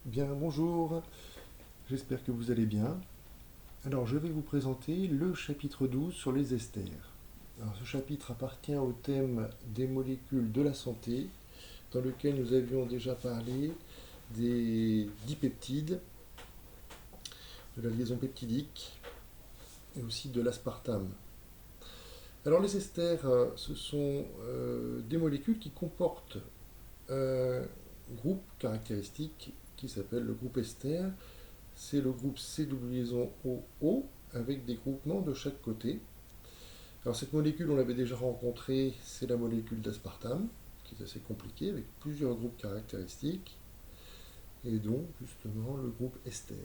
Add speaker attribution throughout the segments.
Speaker 1: Bien, bonjour, j'espère que vous allez bien. Alors, je vais vous présenter le chapitre 12 sur les esters. Alors, ce chapitre appartient au thème des molécules de la santé, dans lequel nous avions déjà parlé des dipeptides, de la liaison peptidique et aussi de l'aspartame. Alors, les esters, ce sont des molécules qui comportent un groupe caractéristique qui s'appelle le groupe ester. C'est le groupe C double liaison OO avec des groupements de chaque côté. Alors cette molécule, on l'avait déjà rencontrée, c'est la molécule d'aspartame, qui est assez compliquée, avec plusieurs groupes caractéristiques, et donc justement le groupe ester.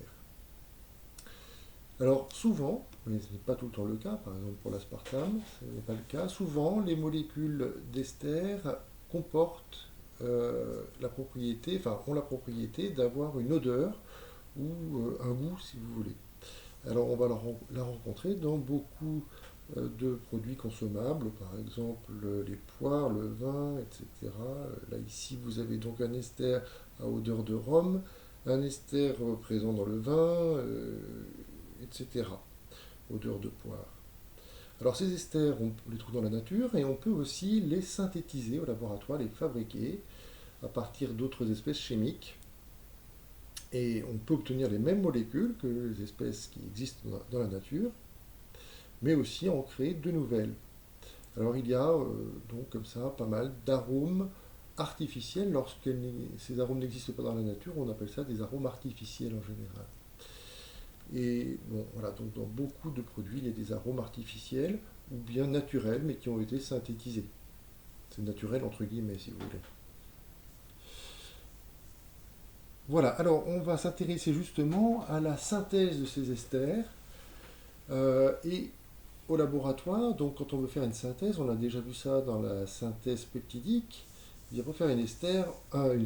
Speaker 1: Alors souvent, mais ce n'est pas tout le temps le cas, par exemple pour l'aspartame, ce n'est pas le cas, souvent les molécules d'ester comportent la propriété, enfin ont la propriété d'avoir une odeur ou un goût si vous voulez. Alors on va la rencontrer dans beaucoup de produits consommables, par exemple les poires, le vin, etc. Là ici vous avez donc un ester à odeur de rhum, un ester présent dans le vin, etc. Odeur de poire. Alors ces esters, on les trouve dans la nature et on peut aussi les synthétiser au laboratoire, les fabriquer à partir d'autres espèces chimiques. Et on peut obtenir les mêmes molécules que les espèces qui existent dans la nature, mais aussi en créer de nouvelles. Alors il y a donc comme ça pas mal d'arômes artificiels. Lorsque ces arômes n'existent pas dans la nature, on appelle ça des arômes artificiels en général. Et bon, voilà, donc dans beaucoup de produits, il y a des arômes artificiels ou bien naturels, mais qui ont été synthétisés. C'est naturel entre guillemets, si vous voulez. Voilà, alors on va s'intéresser justement à la synthèse de ces esters et au laboratoire. Donc quand on veut faire une synthèse, on a déjà vu ça dans la synthèse peptidique. Et pour faire une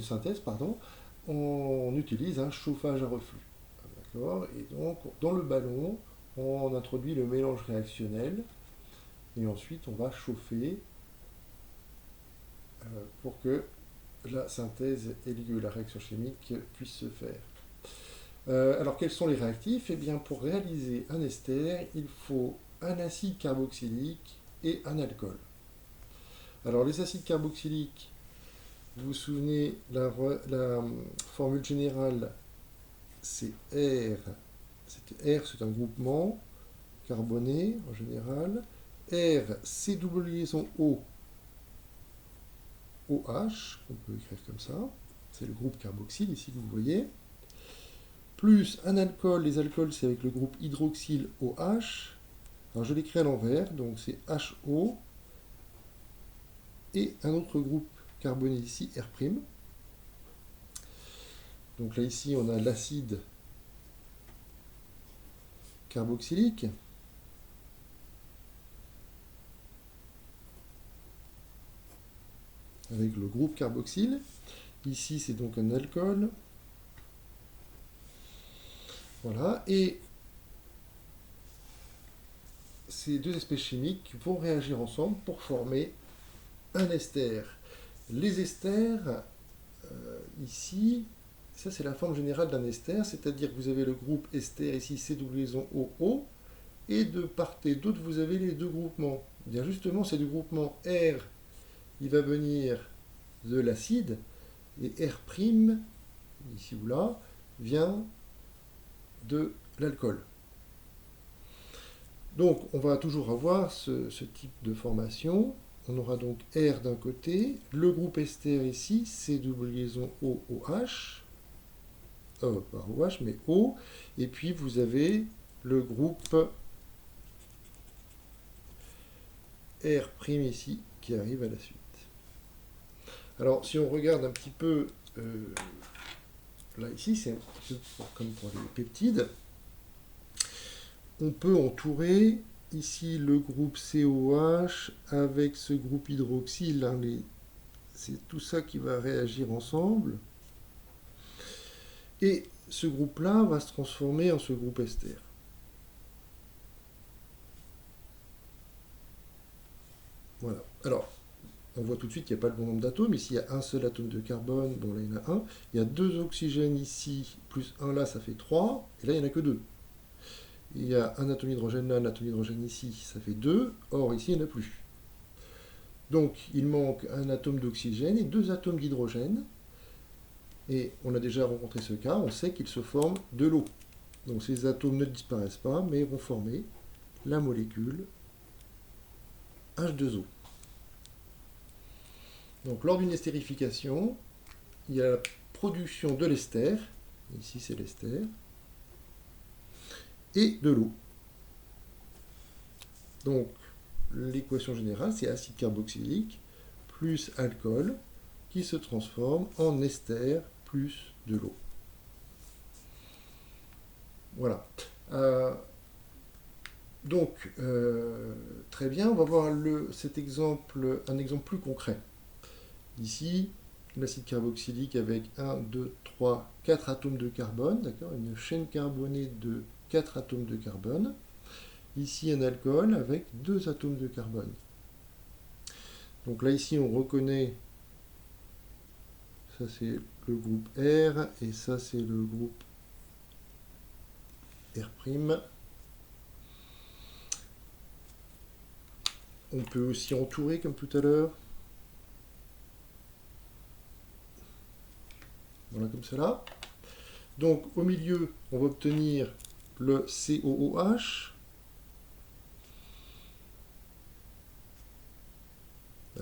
Speaker 1: synthèse, pardon, on utilise un chauffage à reflux. D'accord. Et donc dans le ballon, on introduit le mélange réactionnel et ensuite on va chauffer pour que la synthèse ait lieu, la réaction chimique puisse se faire. Alors quels sont les réactifs? Eh bien pour réaliser un ester, il faut un acide carboxylique et un alcool. Alors les acides carboxyliques, vous vous souvenez, la formule générale, c'est R. R, c'est un groupement carboné en général. R, C double liaison O, OH, qu'on peut écrire comme ça. C'est le groupe carboxyle ici que vous voyez. Plus un alcool, les alcools c'est avec le groupe hydroxyle OH. Alors je l'écris à l'envers, donc c'est HO. Et un autre groupe carboné ici, R'. Donc là ici on a l'acide carboxylique. Avec le groupe carboxyle. Ici c'est donc un alcool. Voilà. Et ces deux espèces chimiques vont réagir ensemble pour former un ester. Les esters, ici, ça c'est la forme générale d'un ester, c'est-à-dire que vous avez le groupe ester ici, C double liaison OO, et de part et d'autre vous avez les deux groupements. Bien justement, c'est du groupement R, il va venir de l'acide, et R', ici ou là, vient de l'alcool. Donc on va toujours avoir ce type de formation. On aura donc R d'un côté, le groupe ester ici, C double liaison OOH, pas OH mais O, et puis vous avez le groupe R' ici qui arrive à la suite. Alors si on regarde un petit peu, là ici c'est un petit peu comme pour les peptides, on peut entourer ici le groupe COH avec ce groupe hydroxyle, hein, c'est tout ça qui va réagir ensemble. Et ce groupe-là va se transformer en ce groupe ester. Voilà. Alors, on voit tout de suite qu'il n'y a pas le bon nombre d'atomes. Ici, il y a un seul atome de carbone. Bon, là, il y en a un. Il y a 2 oxygènes ici, plus un là, ça fait 3. Et là, il n'y en a que 2. Il y a un atome d'hydrogène là, un atome d'hydrogène ici, ça fait 2. Or, ici, il n'y en a plus. Donc, il manque un atome d'oxygène et 2 atomes d'hydrogène. Et on a déjà rencontré ce cas, on sait qu'il se forme de l'eau. Donc, ces atomes ne disparaissent pas, mais vont former la molécule H2O. Donc, lors d'une estérification, il y a la production de l'ester, ici c'est l'ester, et de l'eau. Donc, l'équation générale, c'est acide carboxylique plus alcool qui se transforme en ester plus de l'eau. Voilà. Donc, très bien, on va voir cet exemple, un exemple plus concret. Ici, l'acide carboxylique avec 1, 2, 3, 4 atomes de carbone, d'accord, une chaîne carbonée de 4 atomes de carbone. Ici, un alcool avec 2 atomes de carbone. Donc là, ici, on reconnaît, ça c'est le groupe R, et ça c'est le groupe R'. On peut aussi entourer, comme tout à l'heure. Voilà, comme cela. Donc, au milieu, on va obtenir le COOH.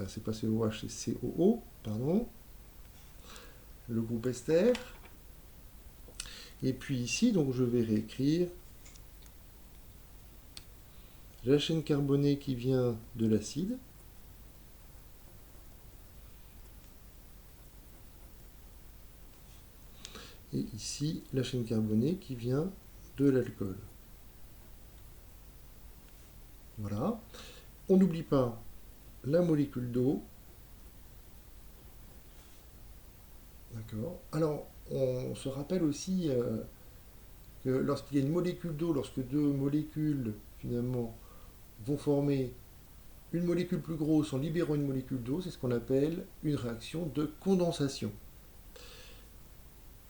Speaker 1: C'est pas COH, c'est COO, pardon. Le groupe ester. Et puis ici, donc je vais réécrire la chaîne carbonée qui vient de l'acide. Et ici, la chaîne carbonée qui vient de l'alcool. Voilà. On n'oublie pas la molécule d'eau. D'accord. Alors, on se rappelle aussi que lorsqu'il y a une molécule d'eau, lorsque 2 molécules, finalement, vont former une molécule plus grosse en libérant une molécule d'eau, c'est ce qu'on appelle une réaction de condensation.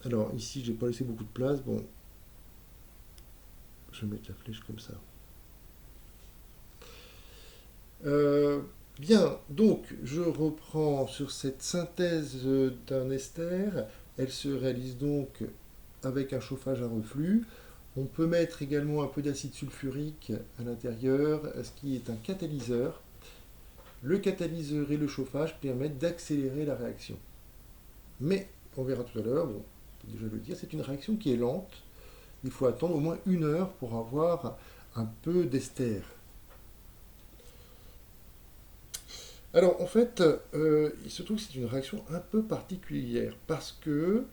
Speaker 1: Alors, ici, je n'ai pas laissé beaucoup de place. Bon, je vais mettre la flèche comme ça. Bien, donc je reprends sur cette synthèse d'un ester. Elle se réalise donc avec un chauffage à reflux. On peut mettre également un peu d'acide sulfurique à l'intérieur, ce qui est un catalyseur. Le catalyseur et le chauffage permettent d'accélérer la réaction. Mais, on verra tout à l'heure, bon, on peut déjà le dire, c'est une réaction qui est lente. Il faut attendre au moins 1 heure pour avoir un peu d'ester. Alors, en fait, il se trouve que c'est une réaction un peu particulière parce que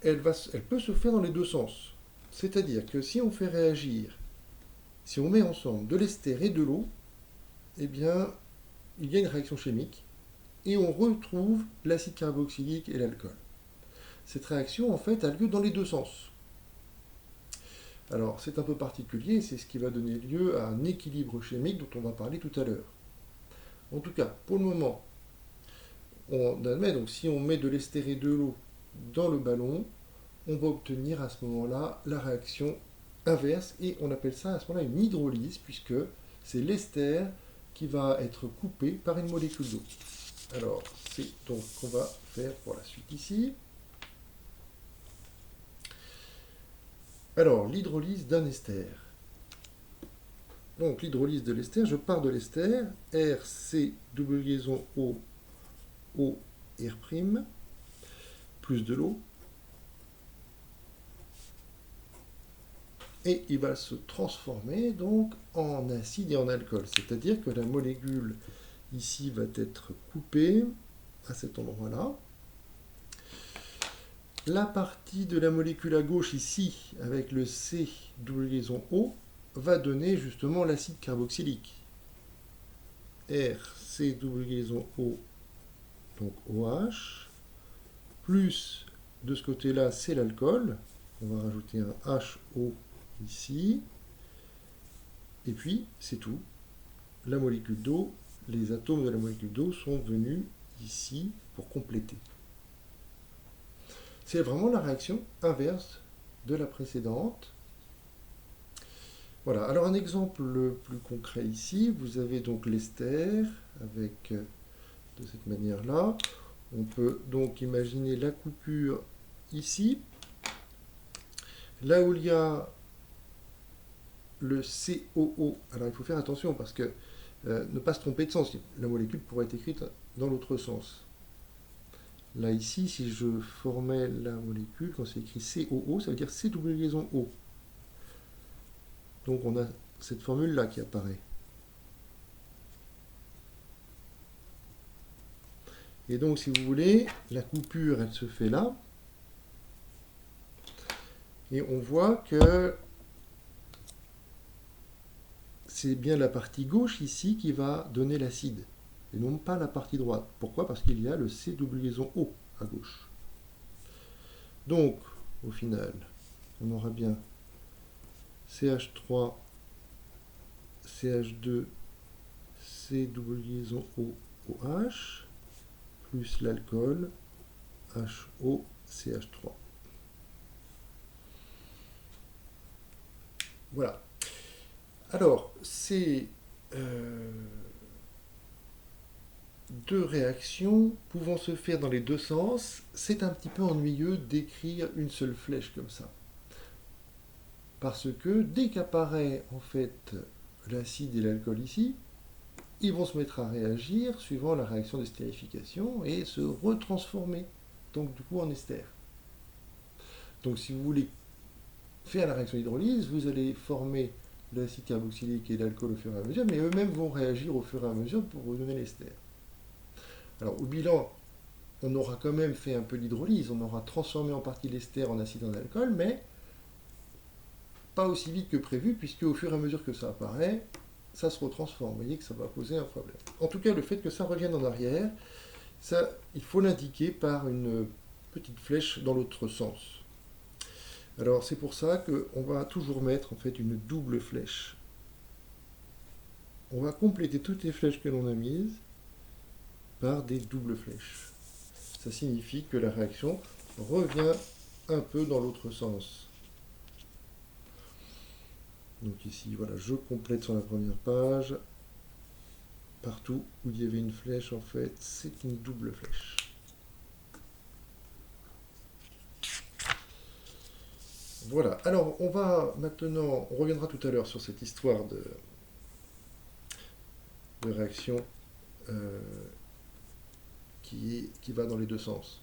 Speaker 1: elle peut se faire dans les deux sens. C'est-à-dire que si on fait réagir, si on met ensemble de l'ester et de l'eau, eh bien, il y a une réaction chimique et on retrouve l'acide carboxylique et l'alcool. Cette réaction, en fait, a lieu dans les deux sens. Alors, c'est un peu particulier, c'est ce qui va donner lieu à un équilibre chimique dont on va parler tout à l'heure. En tout cas, pour le moment, on admet, donc si on met de l'ester et de l'eau dans le ballon, on va obtenir à ce moment-là la réaction inverse et on appelle ça à ce moment-là une hydrolyse puisque c'est l'ester qui va être coupé par une molécule d'eau. Alors, c'est donc ce qu'on va faire pour la suite ici. Alors, l'hydrolyse d'un ester. Donc, l'hydrolyse de l'ester, je pars de l'ester, R, C, double liaison O, O, R', plus de l'eau. Et il va se transformer donc en acide et en alcool. C'est-à-dire que la molécule ici va être coupée à cet endroit-là. La partie de la molécule à gauche ici, avec le C double liaison O, va donner justement l'acide carboxylique. R, C double liaison O, donc OH, plus de ce côté-là, c'est l'alcool. On va rajouter un HO ici. Et puis, c'est tout. La molécule d'eau, les atomes de la molécule d'eau sont venus ici pour compléter. C'est vraiment la réaction inverse de la précédente. Voilà, alors un exemple plus concret ici, vous avez donc l'ester avec de cette manière-là. On peut donc imaginer la coupure ici. Là où il y a le COO, alors il faut faire attention parce que ne pas se tromper de sens. La molécule pourrait être écrite dans l'autre sens. Là ici, si je formais la molécule, quand c'est écrit COO, ça veut dire C double liaison O. Donc on a cette formule-là qui apparaît. Et donc, si vous voulez, la coupure, elle se fait là. Et on voit que c'est bien la partie gauche ici qui va donner l'acide, et non pas la partie droite. Pourquoi? Parce qu'il y a le C double liaison O à gauche. Donc, au final, on aura bien CH3, CH2, C double liaison O, OH, plus l'alcool, HO, CH3. Voilà. Alors, ces deux réactions pouvant se faire dans les deux sens, c'est un petit peu ennuyeux d'écrire une seule flèche comme ça. Parce que dès qu'apparaît en fait l'acide et l'alcool ici, ils vont se mettre à réagir suivant la réaction d'estérification et se retransformer, donc du coup en ester. Donc si vous voulez faire la réaction d'hydrolyse, vous allez former l'acide carboxylique et l'alcool au fur et à mesure, mais eux-mêmes vont réagir au fur et à mesure pour vous donner l'ester. Alors au bilan, on aura quand même fait un peu d'hydrolyse, on aura transformé en partie l'ester en acide en alcool, mais pas aussi vite que prévu, puisque au fur et à mesure que ça apparaît, ça se retransforme. Vous voyez que ça va poser un problème. En tout cas, le fait que ça revienne en arrière, ça, il faut l'indiquer par une petite flèche dans l'autre sens. Alors c'est pour ça qu'on va toujours mettre en fait une double flèche. On va compléter toutes les flèches que l'on a mises par des doubles flèches. Ça signifie que la réaction revient un peu dans l'autre sens. Donc ici, voilà, je complète sur la première page. Partout où il y avait une flèche, en fait, c'est une double flèche. Voilà, alors on va maintenant, on reviendra tout à l'heure sur cette histoire de réaction qui va dans les deux sens.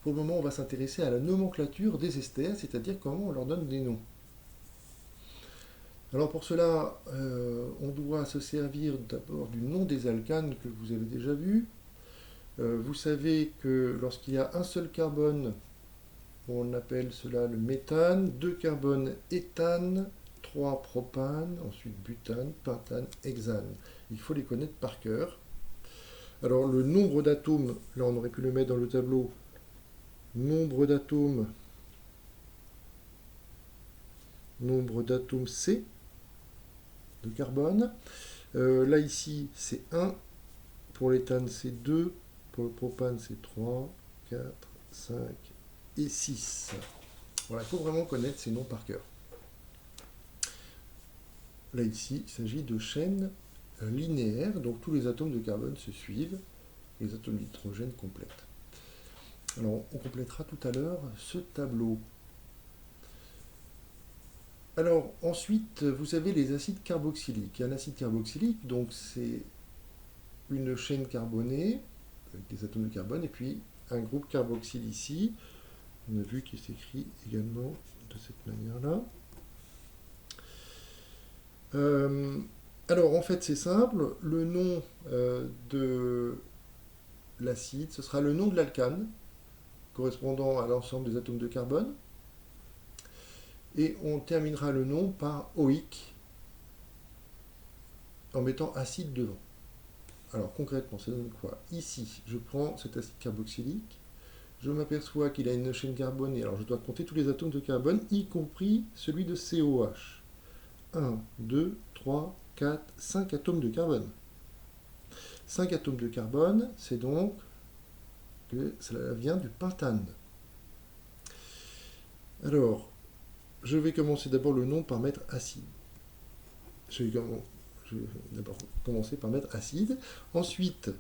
Speaker 1: Pour le moment, on va s'intéresser à la nomenclature des esters, c'est-à-dire comment on leur donne des noms. Alors pour cela, on doit se servir d'abord du nom des alcanes que vous avez déjà vu. Vous savez que lorsqu'il y a un seul carbone, on appelle cela le méthane, 2 carbones éthane, 3 propane, ensuite butane, pentane, hexane. Il faut les connaître par cœur. Alors le nombre d'atomes, là on aurait pu le mettre dans le tableau, nombre d'atomes C de carbone. Là ici c'est 1, pour l'éthane c'est 2, pour le propane c'est 3, 4, 5 et 6. Voilà, il faut vraiment connaître ces noms par cœur. Là ici il s'agit de chaînes linéaires, donc tous les atomes de carbone se suivent, les atomes d'hydrogène complètent. Alors on complétera tout à l'heure ce tableau. Alors ensuite, vous avez les acides carboxyliques. Un acide carboxylique, donc c'est une chaîne carbonée avec des atomes de carbone et puis un groupe carboxyle ici. On a vu qu'il s'écrit également de cette manière-là. Alors en fait c'est simple, le nom de l'acide, ce sera le nom de l'alcane correspondant à l'ensemble des atomes de carbone. Et on terminera le nom par oïque en mettant acide devant. Alors concrètement, ça donne quoi? Ici, je prends cet acide carboxylique, je m'aperçois qu'il a une chaîne carbonée, alors je dois compter tous les atomes de carbone, y compris celui de COH. 1, 2, 3, 4, 5 atomes de carbone. 5 atomes de carbone, c'est donc que cela vient du pentane. Alors, je vais commencer d'abord le nom par mettre acide. Je vais d'abord commencer par mettre acide. Ensuite,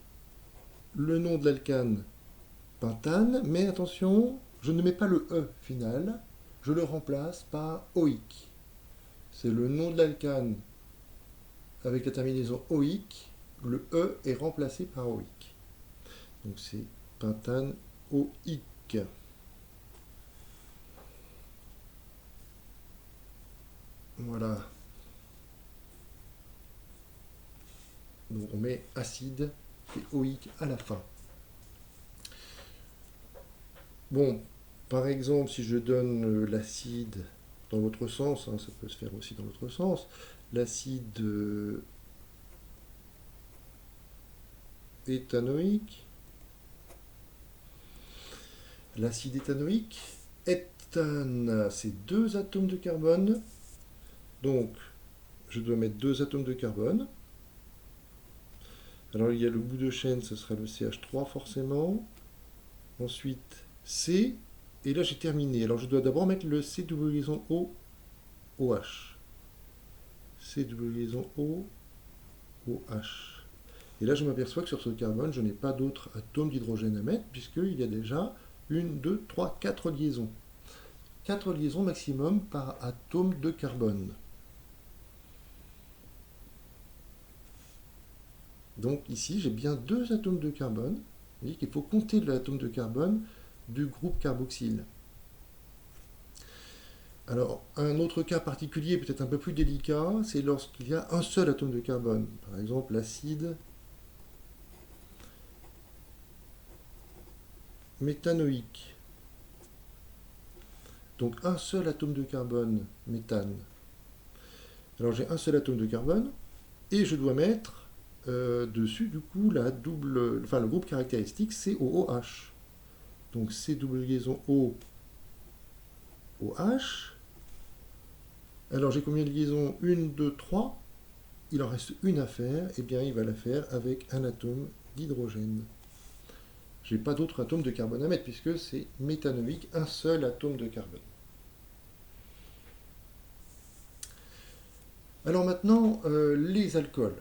Speaker 1: le nom de l'alcane, pentane, mais attention, je ne mets pas le E final, je le remplace par oïque. C'est le nom de l'alcane avec la terminaison oïque, le E est remplacé par oïque. Donc c'est pentane oïque. Voilà. Donc on met acide et oïque à la fin. Bon, par exemple, si je donne l'acide dans l'autre sens, hein, ça peut se faire aussi dans l'autre sens, l'acide éthanoïque. L'acide éthanoïque, éthane, c'est 2 atomes de carbone. Donc, je dois mettre 2 atomes de carbone. Alors, il y a le bout de chaîne, ce sera le CH3 forcément. Ensuite, C. Et là, j'ai terminé. Alors, je dois d'abord mettre le C double liaison O, OH. C double liaison O, OH. Et là, je m'aperçois que sur ce carbone, je n'ai pas d'autres atomes d'hydrogène à mettre, puisqu'il y a déjà 1, 2, 3, 4 liaisons. 4 liaisons maximum par atome de carbone. Donc ici, j'ai bien 2 atomes de carbone. Vous voyez qu'il faut compter l'atome de carbone du groupe carboxyle. Alors, un autre cas particulier, peut-être un peu plus délicat, c'est lorsqu'il y a un seul atome de carbone. Par exemple, l'acide méthanoïque. Donc, un seul atome de carbone, méthane. Alors, j'ai un seul atome de carbone, et je dois mettre dessus, du coup, le groupe caractéristique COOH. Donc, C double liaison O, OH. Alors, j'ai combien de liaisons? 1, 2, 3. Il en reste une à faire. Eh bien, il va la faire avec un atome d'hydrogène. Je n'ai pas d'autres atomes de carbone à mettre, puisque c'est méthanoïque, un seul atome de carbone. Alors maintenant, les alcools.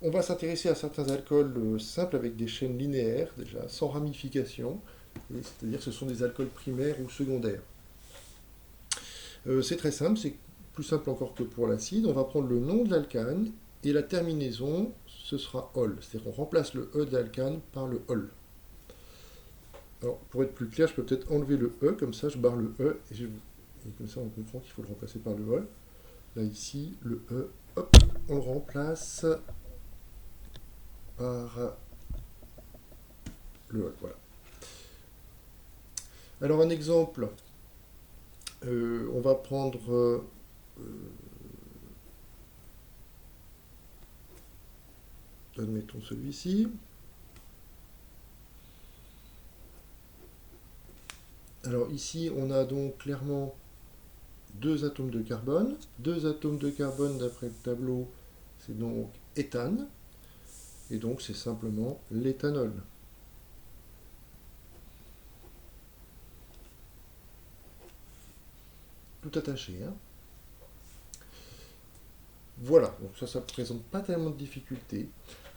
Speaker 1: On va s'intéresser à certains alcools simples avec des chaînes linéaires, déjà, sans ramification. C'est-à-dire que ce sont des alcools primaires ou secondaires. C'est très simple, c'est plus simple encore que pour l'acide. On va prendre le nom de l'alcane et la terminaison, ce sera ol. C'est-à-dire qu'on remplace le E de l'alcane par le ol. Alors, pour être plus clair, je peux peut-être enlever le E, comme ça je barre le E, et comme ça on comprend qu'il faut le remplacer par le ol. Là, ici, le E, hop, on le remplace par le ol. Voilà. Alors, un exemple, on va prendre admettons celui-ci. Alors ici, on a donc clairement 2 atomes de carbone. 2 atomes de carbone, d'après le tableau, c'est donc éthane. Et donc, c'est simplement l'éthanol. Tout attaché. Hein. Voilà, donc ça ne présente pas tellement de difficultés.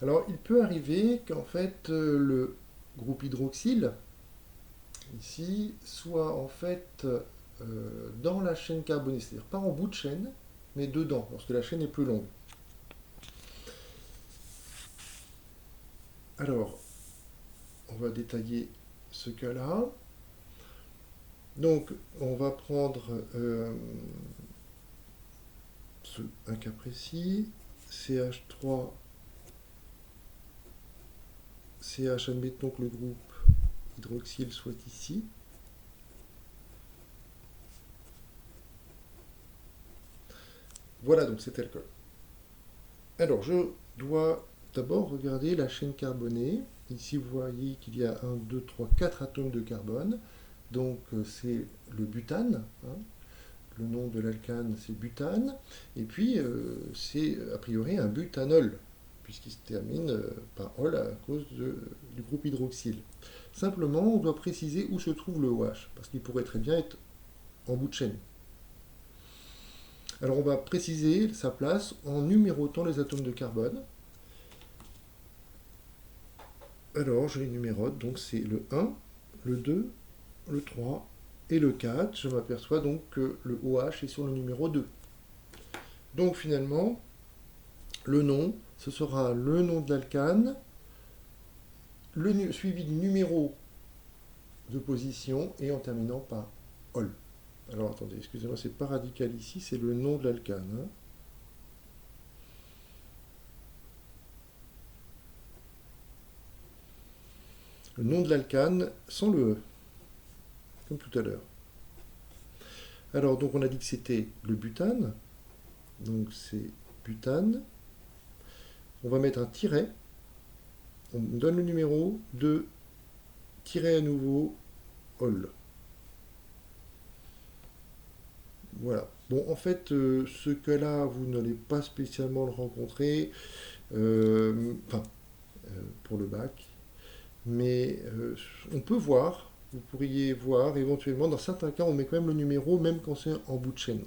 Speaker 1: Alors, il peut arriver qu'en fait, le groupe hydroxyle, ici, soit en fait dans la chaîne carbonée, c'est-à-dire pas en bout de chaîne, mais dedans, lorsque la chaîne est plus longue. Alors, on va détailler ce cas-là. Donc, on va prendre un cas précis, CH3, CH, admettons que le groupe hydroxyle soit ici. Voilà donc cet alcool. Alors, je dois d'abord regarder la chaîne carbonée. Ici, vous voyez qu'il y a 1, 2, 3, 4 atomes de carbone. Donc, c'est le butane. Hein. Le nom de l'alcane, c'est butane. Et puis, c'est a priori un butanol, puisqu'il se termine par ol à cause du groupe hydroxyle. Simplement, on doit préciser où se trouve le OH, parce qu'il pourrait très bien être en bout de chaîne. Alors on va préciser sa place en numérotant les atomes de carbone. Alors je les numérote, donc c'est le 1, le 2, le 3 et le 4. Je m'aperçois donc que le OH est sur le numéro 2. Donc finalement, le nom, ce sera le nom de l'alcane, suivi du numéro de position et en terminant par ol. Alors attendez, excusez-moi, c'est pas radical ici, c'est le nom de l'alcane. Hein. Le nom de l'alcane sans le E, comme tout à l'heure. Alors donc on a dit que c'était le butane, donc c'est butane. On va mettre un tiret, on donne le numéro de tiret à nouveau ol. Voilà. Bon, en fait, ce cas-là, vous n'allez pas spécialement le rencontrer, pour le bac, mais on peut voir, vous pourriez voir éventuellement, dans certains cas, on met quand même le numéro, même quand c'est en bout de chaîne.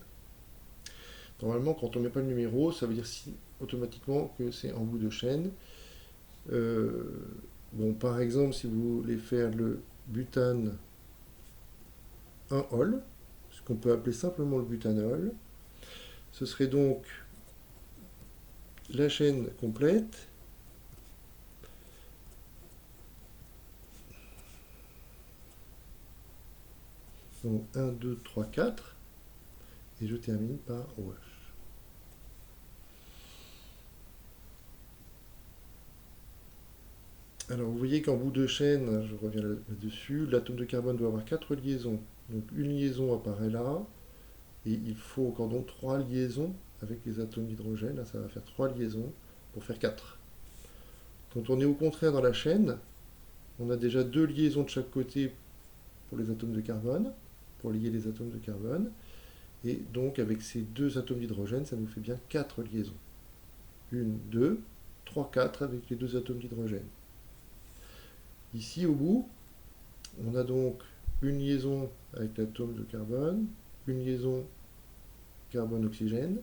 Speaker 1: Normalement, quand on ne met pas le numéro, ça veut dire automatiquement que c'est en bout de chaîne. Bon, par exemple, si vous voulez faire le butane 1-ol, ce qu'on peut appeler simplement le butanol, ce serait donc la chaîne complète. Donc 1, 2, 3, 4. Et je termine par OH. Alors vous voyez qu'en bout de chaîne, je reviens là-dessus, l'atome de carbone doit avoir 4 liaisons. Donc une liaison apparaît là, et il faut encore donc 3 liaisons avec les atomes d'hydrogène. Là, ça va faire 3 liaisons pour faire 4. Quand on est au contraire dans la chaîne, on a déjà 2 liaisons de chaque côté pour les atomes de carbone, pour lier les atomes de carbone. Et donc avec ces 2 atomes d'hydrogène, ça nous fait bien 4 liaisons. 1, 2, 3, 4 avec les 2 atomes d'hydrogène. Ici au bout, on a donc une liaison avec l'atome de carbone, une liaison carbone-oxygène,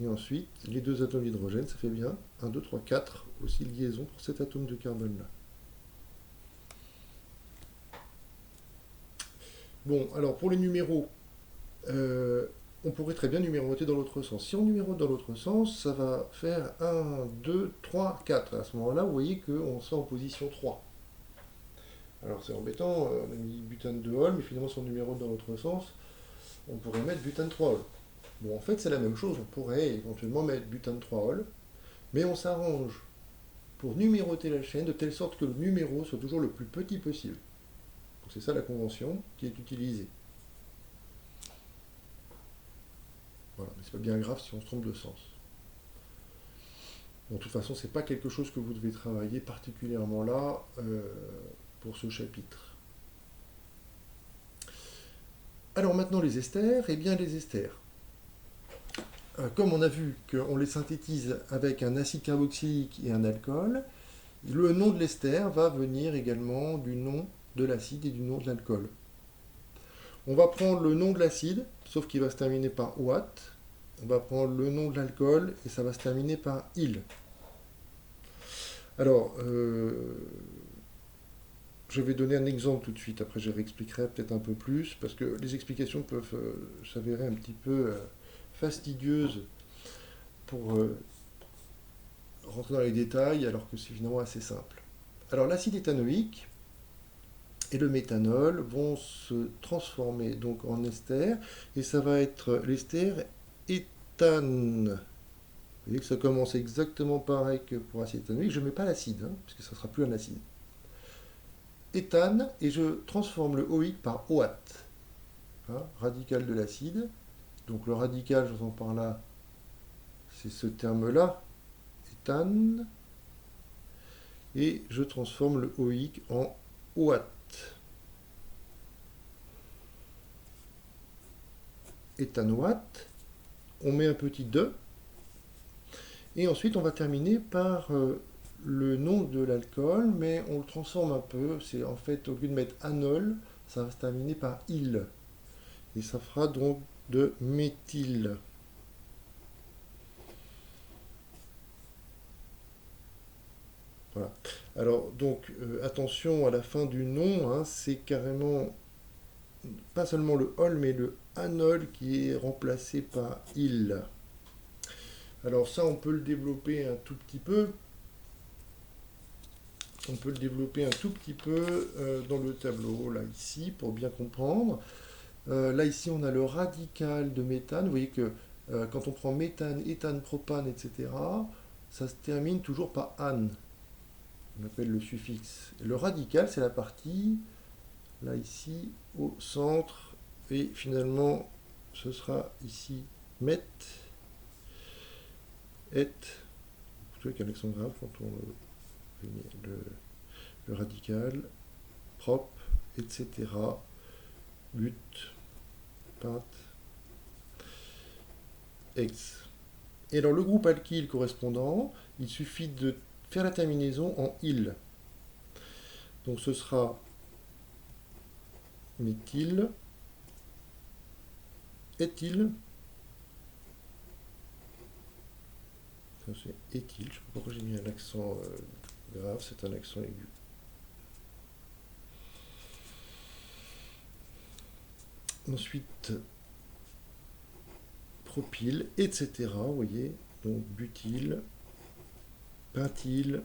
Speaker 1: et ensuite les 2 atomes d'hydrogène, ça fait bien 1, 2, 3, 4 aussi liaisons pour cet atome de carbone-là. Bon, alors pour les numéros, on pourrait très bien numéroter dans l'autre sens. Si on numérote dans l'autre sens, ça va faire 1, 2, 3, 4. À ce moment-là, vous voyez qu'on sera en position 3. Alors c'est embêtant, on a mis butane 2-ol, mais finalement si on numérote dans l'autre sens, on pourrait mettre butane 3-ol. Bon, en fait c'est la même chose, on pourrait éventuellement mettre butane 3-ol, mais on s'arrange pour numéroter la chaîne de telle sorte que le numéro soit toujours le plus petit possible. Donc c'est ça la convention qui est utilisée. Voilà, mais c'est pas bien grave si on se trompe de sens. Bon, de toute façon, c'est pas quelque chose que vous devez travailler particulièrement là pour ce chapitre. Alors maintenant les esters, eh bien les esters. Comme on a vu qu'on les synthétise avec un acide carboxylique et un alcool, le nom de l'ester va venir également du nom de l'acide et du nom de l'alcool. On va prendre le nom de l'acide, sauf qu'il va se terminer par oat. On va prendre le nom de l'alcool et ça va se terminer par il. Alors, je vais donner un exemple tout de suite, après je réexpliquerai peut-être un peu plus, parce que les explications peuvent s'avérer un petit peu fastidieuses pour rentrer dans les détails, alors que c'est finalement assez simple. Alors l'acide éthanoïque et le méthanol vont se transformer donc en ester, et ça va être l'ester éthane. Vous voyez que ça commence exactement pareil que pour acide éthanoïque, je ne mets pas l'acide, hein, parce que ça ne sera plus un acide. Éthane, et je transforme le OIC par OAT, hein, radical de l'acide. Donc le radical, j'entends par là, c'est ce terme-là, éthane, et je transforme le OIC en OAT. Éthanoate, on met un petit 2, Et ensuite, on va terminer par le nom de l'alcool, mais on le transforme un peu. C'est en fait, au lieu de mettre anol, ça va se terminer par il. Et ça fera donc de méthyle. Voilà. Alors, donc, attention à la fin du nom, hein, c'est carrément pas seulement le ol, mais le anol qui est remplacé par il. Alors ça, on peut le développer un tout petit peu. On peut le développer un tout petit peu dans le tableau, là, ici, pour bien comprendre. Là, ici, on a le radical de méthane. Vous voyez que quand on prend méthane, éthane, propane, etc., ça se termine toujours par -ane. On appelle le suffixe. Le radical, c'est la partie, là, ici, au centre. Et finalement, ce sera ici, met, et, plutôt avec un accent grave quand on le radical, prop, etc., but, pint, ex. Et alors le groupe alkyle correspondant, il suffit de faire la terminaison en il. Donc ce sera méthyle, éthyle, ça c'est éthyle, je ne sais pas pourquoi j'ai mis un accent grave, c'est un accent aigu. Ensuite, propyle, etc. Vous voyez, donc butyl, pentyl,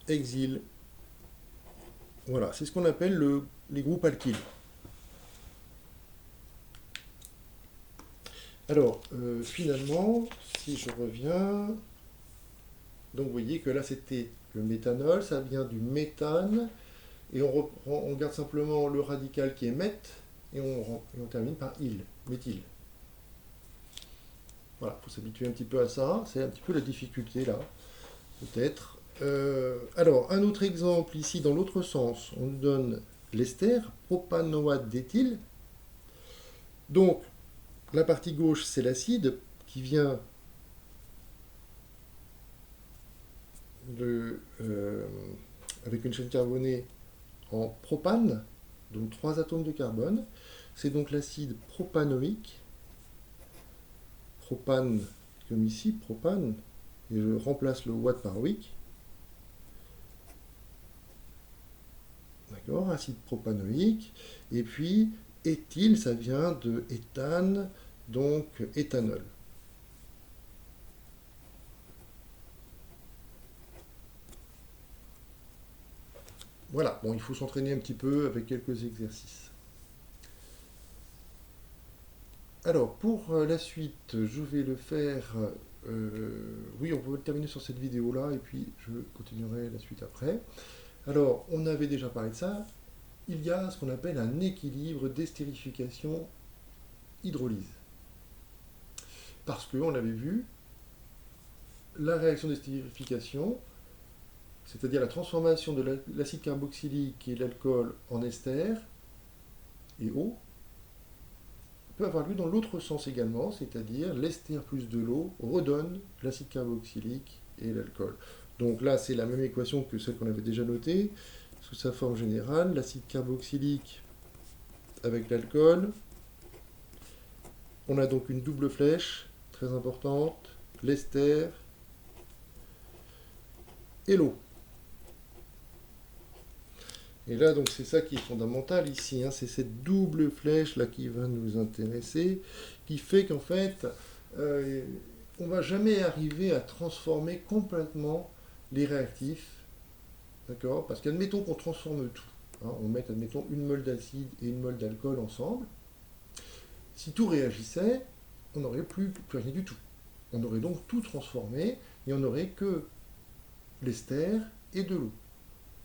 Speaker 1: hexyle. Voilà, c'est ce qu'on appelle les groupes alkyles. Alors, finalement, si je reviens, donc vous voyez que là c'était le méthanol, ça vient du méthane, et on reprend, on garde simplement le radical qui est meth, et on termine par il, méthyle. Voilà, il faut s'habituer un petit peu à ça, c'est un petit peu la difficulté là, peut-être. Alors, un autre exemple ici, dans l'autre sens, on nous donne l'ester, propanoate d'éthyle. Donc, la partie gauche, c'est l'acide qui vient avec une chaîne carbonée en propane, donc 3 atomes de carbone. C'est donc l'acide propanoïque. Propane, comme ici, propane, et je remplace le watt par wick. D'accord, acide propanoïque. Et puis, éthyle, ça vient de éthane, donc éthanol. Voilà, bon, il faut s'entraîner un petit peu avec quelques exercices. Alors, pour la suite, je vais le faire... oui, on peut terminer sur cette vidéo-là, et puis je continuerai la suite après. Alors, on avait déjà parlé de ça. Il y a ce qu'on appelle un équilibre d'estérification-hydrolyse. Parce qu'on l'avait vu, la réaction d'estérification, c'est-à-dire la transformation de l'acide carboxylique et l'alcool en ester et eau, peut avoir lieu dans l'autre sens également, c'est-à-dire l'ester plus de l'eau redonne l'acide carboxylique et l'alcool. Donc là, c'est la même équation que celle qu'on avait déjà notée, sous sa forme générale, l'acide carboxylique avec l'alcool. On a donc une double flèche, très importante, l'ester et l'eau. Et là, donc, c'est ça qui est fondamental ici, hein, c'est cette double flèche là qui va nous intéresser, qui fait qu'en fait, on ne va jamais arriver à transformer complètement les réactifs, d'accord? Parce qu'admettons qu'on transforme tout, hein, on met, admettons, une mole d'acide et une mole d'alcool ensemble. Si tout réagissait, on n'aurait plus rien du tout. On aurait donc tout transformé et on n'aurait que l'ester et de l'eau.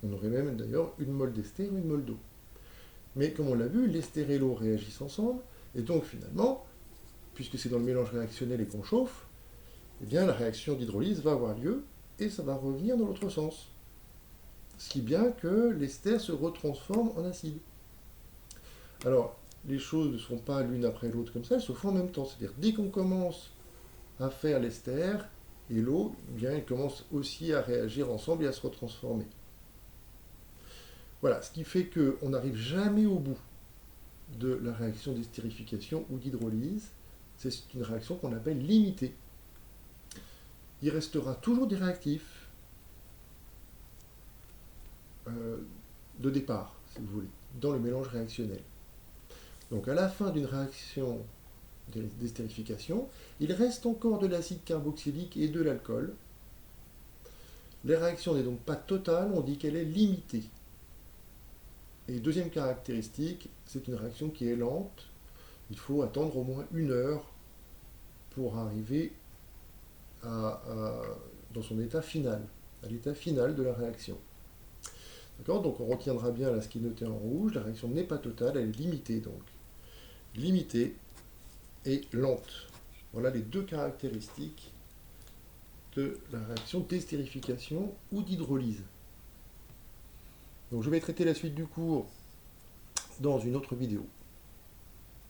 Speaker 1: On aurait même d'ailleurs une mole d'ester et une mole d'eau. Mais comme on l'a vu, l'ester et l'eau réagissent ensemble, et donc finalement, puisque c'est dans le mélange réactionnel et qu'on chauffe, eh bien la réaction d'hydrolyse va avoir lieu, et ça va revenir dans l'autre sens. Ce qui est bien que l'ester se retransforme en acide. Alors, les choses ne sont pas l'une après l'autre comme ça, elles se font en même temps. C'est-à-dire, dès qu'on commence à faire l'ester et l'eau, eh bien, ils commencent aussi à réagir ensemble et à se retransformer. Voilà, ce qui fait qu'on n'arrive jamais au bout de la réaction d'estérification ou d'hydrolyse. C'est une réaction qu'on appelle limitée. Il restera toujours des réactifs de départ, si vous voulez, dans le mélange réactionnel. Donc à la fin d'une réaction d'estérification, il reste encore de l'acide carboxylique et de l'alcool. La réaction n'est donc pas totale, on dit qu'elle est limitée. Et deuxième caractéristique, c'est une réaction qui est lente. Il faut attendre au moins 1 heure pour arriver dans son état final, à l'état final de la réaction. D'accord? Donc on retiendra bien là ce qui est noté en rouge, la réaction n'est pas totale, elle est limitée donc. Limitée et lente. Voilà les deux caractéristiques de la réaction d'estérification ou d'hydrolyse. Donc je vais traiter la suite du cours dans une autre vidéo.